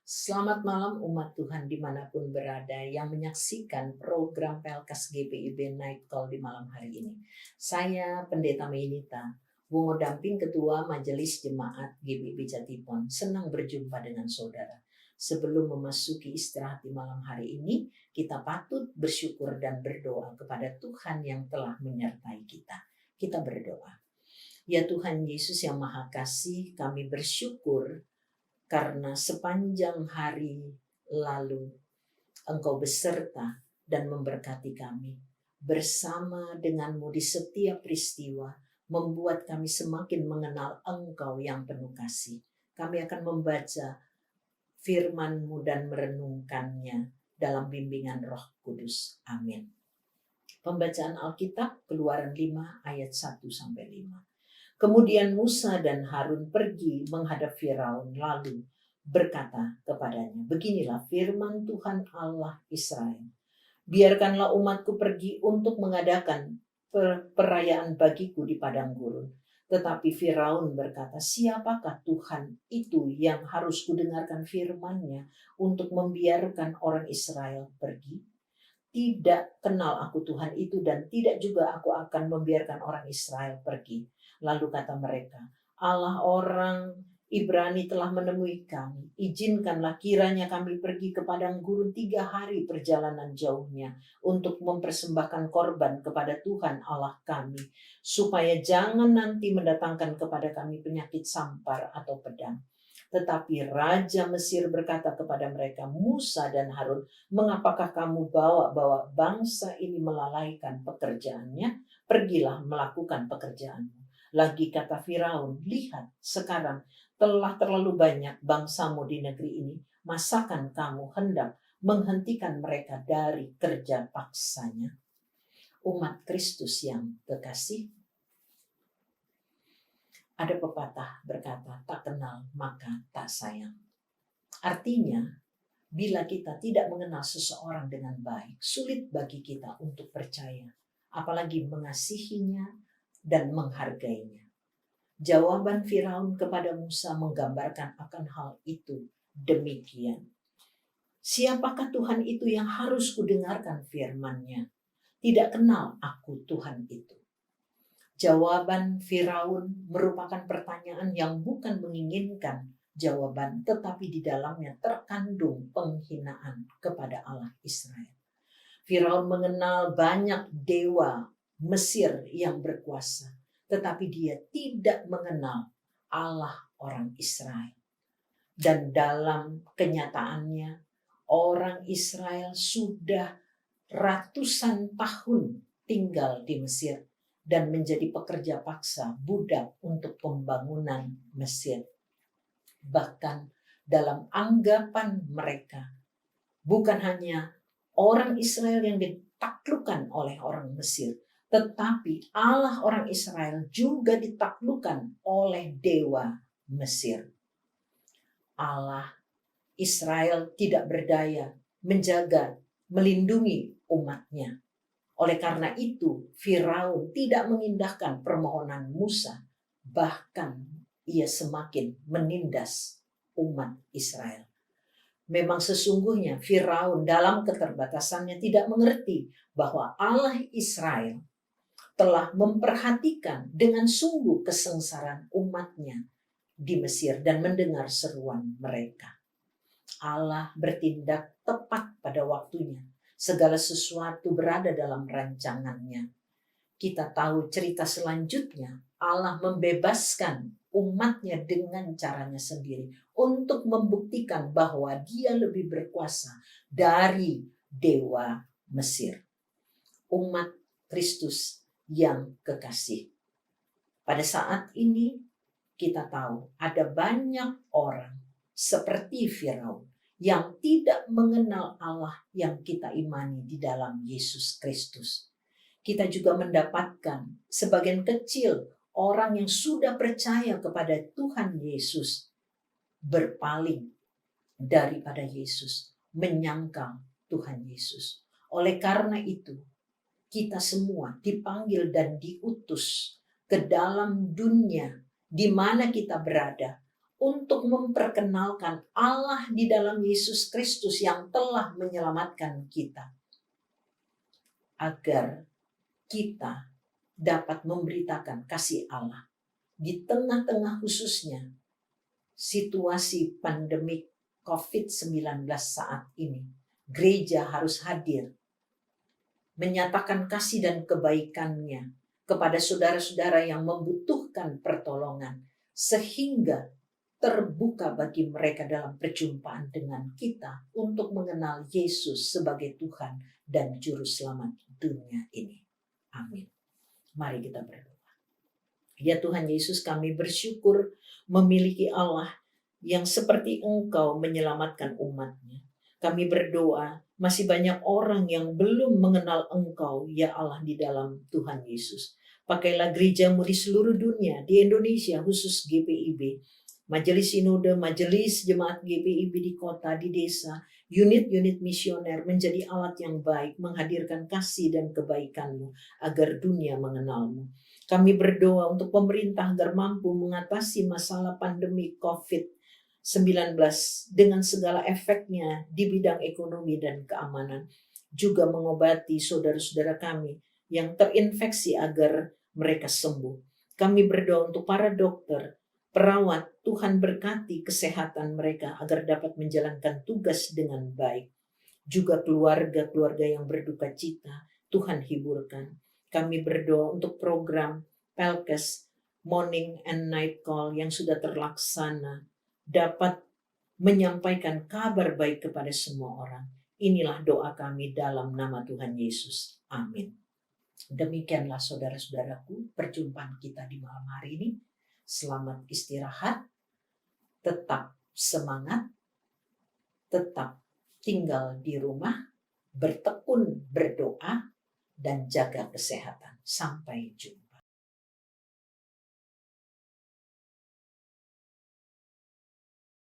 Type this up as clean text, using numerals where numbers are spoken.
Selamat malam umat Tuhan dimanapun berada yang menyaksikan program Pelkas GPIB Night Call di malam hari ini. Saya Pendeta Meynita, Bungo Damping Ketua Majelis Jemaat GPIB Jatipon, senang berjumpa dengan saudara. Sebelum memasuki istirahat di malam hari ini, kita patut bersyukur dan berdoa kepada Tuhan yang telah menyertai kita. Kita berdoa. Ya Tuhan Yesus yang Maha Kasih, kami bersyukur karena sepanjang hari lalu Engkau beserta dan memberkati kami. Bersama denganmu di setiap peristiwa, membuat kami semakin mengenal Engkau yang penuh kasih. Kami akan membaca firman-Mu dan merenungkannya dalam bimbingan Roh Kudus. Amin. Pembacaan Alkitab Keluaran 5 ayat 1-5. Kemudian Musa dan Harun pergi menghadap Firaun lalu berkata kepadanya, beginilah firman Tuhan Allah Israel. Biarkanlah umatku pergi untuk mengadakan perayaan bagiku di padang gurun. Tetapi Firaun berkata, siapakah Tuhan itu yang harus kudengarkan firman-Nya untuk membiarkan orang Israel pergi? Tidak kenal aku Tuhan itu dan tidak juga aku akan membiarkan orang Israel pergi. Lalu kata mereka, Allah orang Ibrani telah menemui kami. Izinkanlah kiranya kami pergi ke padang gurun 3 hari perjalanan jauhnya untuk mempersembahkan korban kepada Tuhan Allah kami, supaya jangan nanti mendatangkan kepada kami penyakit sampar atau pedang. Tetapi Raja Mesir berkata kepada mereka, Musa dan Harun, mengapakah kamu bawa-bawa bangsa ini melalaikan pekerjaannya? Pergilah melakukan pekerjaanmu. Lagi kata Firaun, lihat sekarang telah terlalu banyak bangsamu di negeri ini. Masakan kamu hendak menghentikan mereka dari kerja paksanya? Umat Kristus yang kekasih, ada pepatah berkata, tak kenal maka tak sayang. Artinya, bila kita tidak mengenal seseorang dengan baik, sulit bagi kita untuk percaya, apalagi mengasihinya dan menghargainya. Jawaban Firaun kepada Musa menggambarkan akan hal itu demikian. Siapakah Tuhan itu yang harus kudengarkan firman-Nya? Tidak kenal aku Tuhan itu. Jawaban Firaun merupakan pertanyaan yang bukan menginginkan jawaban, tetapi di dalamnya terkandung penghinaan kepada Allah Israel. Firaun mengenal banyak dewa Mesir yang berkuasa, tetapi dia tidak mengenal Allah orang Israel. Dan dalam kenyataannya, orang Israel sudah ratusan tahun tinggal di Mesir dan menjadi pekerja paksa budak untuk pembangunan Mesir. Bahkan dalam anggapan mereka, bukan hanya orang Israel yang ditaklukkan oleh orang Mesir, tetapi Allah orang Israel juga ditaklukkan oleh dewa Mesir. Allah Israel tidak berdaya menjaga, melindungi umatnya. Oleh karena itu, Firaun tidak mengindahkan permohonan Musa, bahkan ia semakin menindas umat Israel. Memang sesungguhnya Firaun dalam keterbatasannya tidak mengerti bahwa Allah Israel telah memperhatikan dengan sungguh kesengsaraan umatnya di Mesir dan mendengar seruan mereka. Allah bertindak tepat pada waktunya. Segala sesuatu berada dalam rancangannya. Kita tahu cerita selanjutnya, Allah membebaskan umatnya dengan caranya sendiri untuk membuktikan bahwa dia lebih berkuasa dari dewa Mesir. Umat Kristus yang kekasih. Pada saat ini kita tahu ada banyak orang seperti Firaun yang tidak mengenal Allah yang kita imani di dalam Yesus Kristus. Kita juga mendapatkan sebagian kecil orang yang sudah percaya kepada Tuhan Yesus berpaling daripada Yesus, menyangkal Tuhan Yesus. Oleh karena itu, kita semua dipanggil dan diutus ke dalam dunia di mana kita berada untuk memperkenalkan Allah di dalam Yesus Kristus yang telah menyelamatkan kita, agar kita dapat memberitakan kasih Allah di tengah-tengah khususnya situasi pandemik COVID-19 saat ini. Gereja harus hadir, menyatakan kasih dan kebaikannya kepada saudara-saudara yang membutuhkan pertolongan, sehingga terbuka bagi mereka dalam perjumpaan dengan kita untuk mengenal Yesus sebagai Tuhan dan Juru Selamat dunia ini. Amin. Mari kita berdoa. Ya Tuhan Yesus, kami bersyukur memiliki Allah yang seperti Engkau menyelamatkan umat-Nya. Kami berdoa, masih banyak orang yang belum mengenal Engkau, ya Allah, di dalam Tuhan Yesus. Pakailah gereja-Mu di seluruh dunia, di Indonesia, khusus GPIB, Majelis Sinode, Majelis Jemaat GPIB di kota, di desa, unit-unit misioner menjadi alat yang baik, menghadirkan kasih dan kebaikan-Mu, agar dunia mengenal-Mu. Kami berdoa untuk pemerintah agar mampu mengatasi masalah pandemi COVID-19 dengan segala efeknya di bidang ekonomi dan keamanan. Juga mengobati saudara-saudara kami yang terinfeksi agar mereka sembuh. Kami berdoa untuk para dokter, perawat, Tuhan berkati kesehatan mereka agar dapat menjalankan tugas dengan baik. Juga keluarga-keluarga yang berduka cita, Tuhan hiburkan. Kami berdoa untuk program Pelkes Morning and Night Call yang sudah terlaksana dapat menyampaikan kabar baik kepada semua orang. Inilah doa kami dalam nama Tuhan Yesus. Amin. Demikianlah saudara-saudaraku perjumpaan kita di malam hari ini. Selamat istirahat, tetap semangat, tetap tinggal di rumah, bertekun berdoa, dan jaga kesehatan. Sampai jumpa.